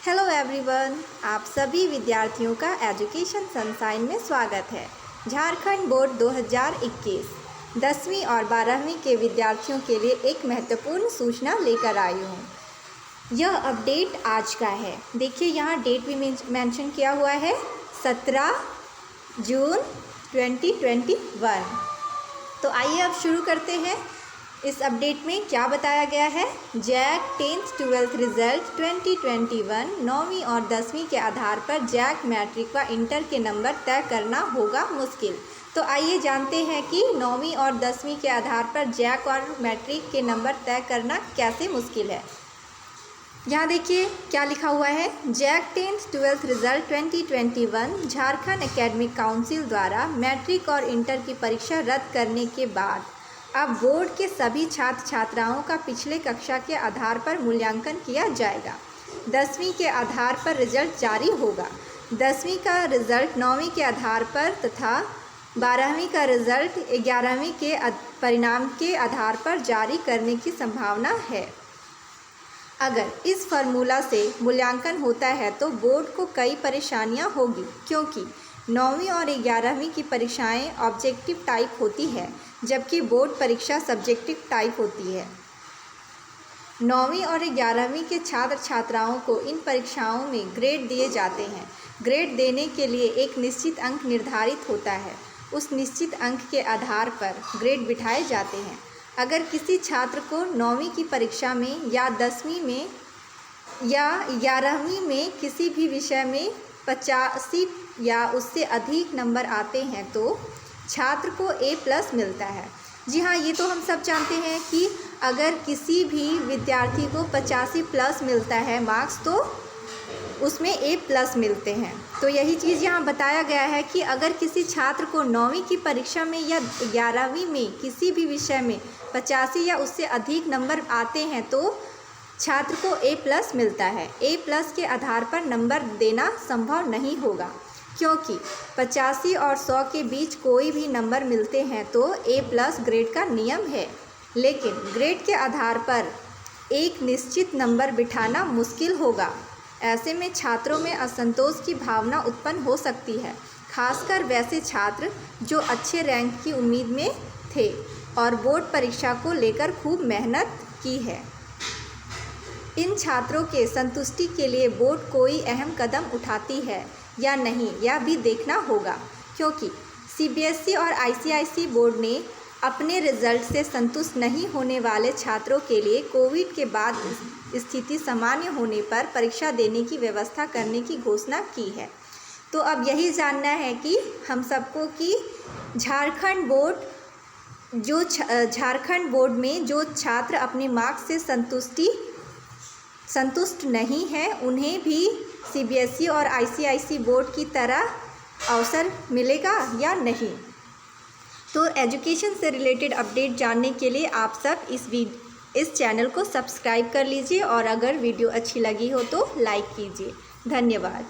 Hello everyone, आप सभी विद्यार्थियों का एजुकेशन सनशाइन में स्वागत है। झारखंड बोर्ड 2021 10वीं और 12वीं के विद्यार्थियों के लिए एक महत्वपूर्ण सूचना लेकर आई हूँ। यह अपडेट आज का है। देखिए यहाँ डेट भी मेंशन किया हुआ है 17 जून 2021। तो आइए अब शुरू करते हैं। इस अपडेट में क्या बताया गया है? जैक 10th 12th रिजल्ट 2021 9वीं और 10वीं के आधार पर जैक मैट्रिक व इंटर के नंबर तय करना होगा मुश्किल। तो आइए जानते हैं कि 9वीं और 10वीं के आधार पर जैक और मैट्रिक के नंबर तय करना कैसे मुश्किल है। यहाँ देखिए क्या लिखा हुआ है। JAC 10th 12th result 2021 Jharkhand academic council द्वारा मैट्रिक और इंटर की परीक्षा रद्द करने के बाद अब बोर्ड के सभी छात्र छात्राओं का पिछले कक्षा के आधार पर मूल्यांकन किया जाएगा। 10वीं के आधार पर रिजल्ट जारी होगा। 10वीं का रिजल्ट 9वीं के आधार पर तथा 12वीं का रिजल्ट 11वीं के परिणाम के आधार पर जारी करने की संभावना है। अगर इस फार्मूला से मूल्यांकन होता है तो बोर्ड को कई परेशानियां होगी, क्योंकि 9वीं और 11वीं की परीक्षाएं ऑब्जेक्टिव टाइप होती है, जबकि बोर्ड परीक्षा सब्जेक्टिव टाइप होती है। 9वीं और 11वीं के छात्र छात्राओं को इन परीक्षाओं में ग्रेड दिए जाते हैं। ग्रेड देने के लिए एक निश्चित अंक निर्धारित होता है। उस निश्चित अंक के आधार पर ग्रेड बिठाए जाते हैं। अगर किसी छात्र को 9वीं की परीक्षा में या 10वीं में या 11वीं में किसी भी विषय में 85 या उससे अधिक नंबर आते हैं तो छात्र को A+ मिलता है। जी हाँ, ये तो हम सब जानते हैं कि अगर किसी भी विद्यार्थी को 85+ मिलता है मार्क्स तो उसमें A+ मिलते हैं। तो यही चीज़ यहाँ बताया गया है कि अगर किसी छात्र को 9वीं की परीक्षा में या 11वीं में किसी भी विषय में 85 या उससे अधिक नंबर आते हैं तो छात्र को A+ मिलता है। A+ के आधार पर नंबर देना संभव नहीं होगा, क्योंकि 85 और 100 के बीच कोई भी नंबर मिलते हैं तो A+ ग्रेड का नियम है। लेकिन ग्रेड के आधार पर एक निश्चित नंबर बिठाना मुश्किल होगा। ऐसे में छात्रों में असंतोष की भावना उत्पन्न हो सकती है, खासकर वैसे छात्र जो अच्छे रैंक की उम्मीद में थे और बोर्ड परीक्षा को लेकर खूब मेहनत की है। इन छात्रों के संतुष्टि के लिए बोर्ड कोई अहम कदम उठाती है या नहीं, यह भी देखना होगा, क्योंकि CBSE और ICIC बोर्ड ने अपने रिजल्ट से संतुष्ट नहीं होने वाले छात्रों के लिए कोविड के बाद स्थिति सामान्य होने पर परीक्षा देने की व्यवस्था करने की घोषणा की है। तो अब यही जानना है कि हम सबको कि झारखंड बोर्ड में जो छात्र अपने मार्क्स से संतुष्ट नहीं हैं उन्हें भी CBSE और ICIC बोर्ड की तरह अवसर मिलेगा या नहीं। तो एजुकेशन से रिलेटेड अपडेट जानने के लिए आप सब इस चैनल को सब्सक्राइब कर लीजिए और अगर वीडियो अच्छी लगी हो तो लाइक कीजिए। धन्यवाद।